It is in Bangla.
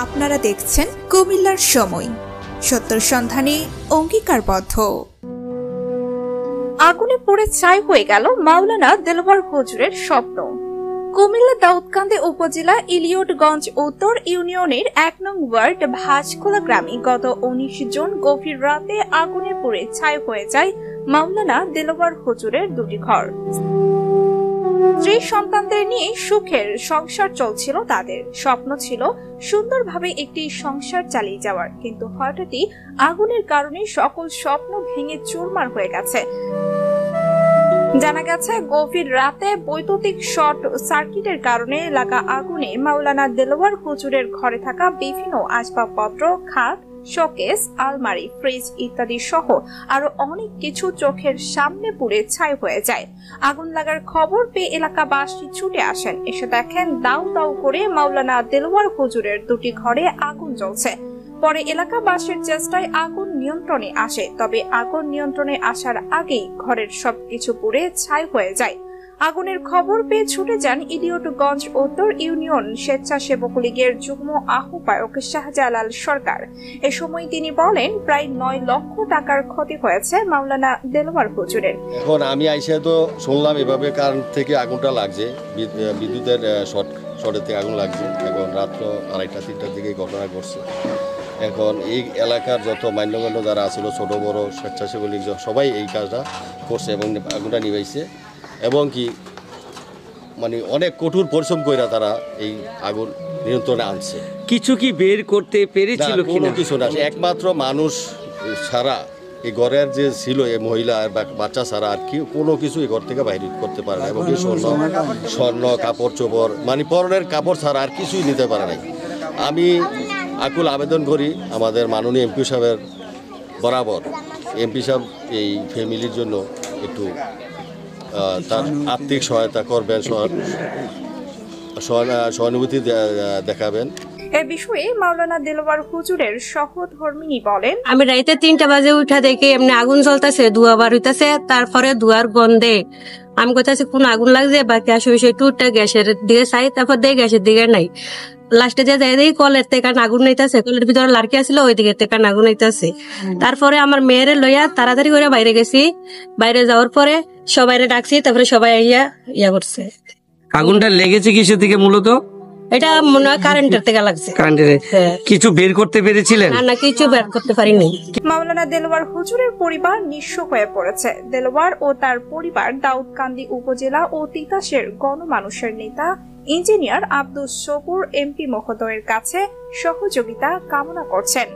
আপনারা দেখছেন কুমিল্লার সময়, সত্যের সন্ধানে অঙ্গীকারবদ্ধ। আগুনে পুড়ে ছাই হয়ে গেল মাওলানা দেলোয়ার হুজুরের স্বপ্ন। কুমিল্লা দাউদকান্দি উপজেলা ইলিয়টগঞ্জ উত্তর ইউনিয়নের ১ নং ওয়ার্ড ভাজখোলা গ্রামে গত ১৯ জুন গভীর রাতে আগুনে পুড়ে ছাই হয়ে যায় মাওলানা দেলোয়ার হুজুরের দুটি ঘর। স্ত্রী সন্তানদের নিয়ে সুখের সংসার চলছিল তাদের। স্বপ্ন ছিল সুন্দরভাবে একটি সংসার চালিয়ে যাওয়ার, কিন্তু হঠাৎই আগুনের কারণে সকল স্বপ্ন ভেঙে চুরমার হয়ে গেছে। জানা গেছে গভীর রাতে বৈদ্যুতিক শর্ট সার্কিটের কারণে লাগা আগুনে মাওলানা দেলোয়ার হুজুরের ঘরে থাকা বিভিন্ন আসবাবপত্র, খাট, শোকেস, আলমারি, ফ্রিজ ইত্যাদি সহ আরো অনেক কিছু চোখের সামনে পুড়ে ছাই হয়ে যায়। আগুন লাগার খবর পেয়ে এলাকাবাসী ছুটে আসেন। এসে দেখেন দাউ দাউ করে মাওলানা দেলোয়ার হুজুরের দুটি ঘরে আগুন জ্বলছে। পরে এলাকাবাসীর চেষ্টায় আগুন নিয়ন্ত্রণে আসে, তবে আগুন নিয়ন্ত্রণে আসার আগেই ঘরের সবকিছু পুড়ে ছাই হয়ে যায়। আগুনের খবর পেয়ে ছুটে যান ইলিয়টগঞ্জ উত্তর ইউনিয়ন স্বেচ্ছাসেবক লীগের যুগ্ম আহ্বায়ক শাহজালাল সরকার। এ সময় তিনি বলেন, প্রায় ৯ লক্ষ টাকার ক্ষতি হয়েছে মাওলানা দেলোয়ার হুজুরের। এখন আমি আইসা তো শুনলাম এভাবে কারেন্ট থেকে আগুনটা লাগছে, বিদ্যুতের শর্টের থেকে আগুন লাগছে। এখন রাত্র ২:৩টার দিকে ঘটনা ঘটছে। এখন এই এলাকার যত মান্যগণ্য যারা আসলো, ছোট বড় স্বেচ্ছাসেবক লীগ সবাই এই কাজটা করছে এবং আগুনটা নিভাইছে। এবং কি মানে অনেক কঠোর পরিশ্রম করে তারা এই আগুন নিয়ন্ত্রণে আনছে। কিছু কি বের করতে পেরেছিল কোনো কিছু না, একমাত্র মানুষ ছাড়া এই ঘরের যে ছিল এই মহিলা আর বাচ্চা ছাড়া আর কি কোনো কিছু এই ঘর থেকে বাইরে করতে পারে না। এবং কি স্বর্ণ কাপড় চোপড় মানে পরনের কাপড় ছাড়া আর কিছুই নিতে পারে নাই। আমি আকুল আবেদন করি আমাদের মাননীয় এমপি সাহেবের বরাবর, এমপি সাহেব এই ফ্যামিলির জন্য একটু তার আর্থিক সহায়তা করবেন, সহানুভূতি দেখাবেন। এ বিষয়ে মাওলানা দেলোয়ার হুজুরের সহধর্মিনী বলেন, আমি রাইতে ৩টা বাজে উঠা দেখি এমনি আগুন জ্বলতেছে, ধোঁয়া বার হইতেছে। তারপরে ধোঁয়ার গন্ধে আমি কোথায় কোন আগুন লাগছে, বাকি আসে টুটটা গ্যাসের দিকে চাই, তারপর দিয়ে গ্যাসের দিকে নাই। লাস্টে যে যাই দেখি কলের থেকে আগুন নাইতেছে, কলের ভিতরে লাড়কি আসছিল, ওই দিকে থেকে আগুন নাইতেছে। তারপরে আমার মেয়েরে লইয়া তাড়াতাড়ি করে বাইরে গেছি। বাইরে যাওয়ার পরে সবাই ডাকছি, তারপরে সবাই ইয়া করছে। আগুনটা লেগেছে কিসের থেকে মূলত? এটা মনে হয় কারেন্টের থেকে লাগছে। কিছু বের করতে পেরেছিলেন? না, কিছু বের করতে পারিনি। মাওলানা দেলোয়ার হুজুরের পরিবার নিঃস্ব হয়ে পড়েছে। দেলোয়ার ও তার পরিবার দাউদকান্দি উপজেলা ও তিতাসের গণমানুষের নেতা ইঞ্জিনিয়ার আব্দুস সবুর এমপি মহোদয়ের কাছে সহযোগিতা কামনা করছেন।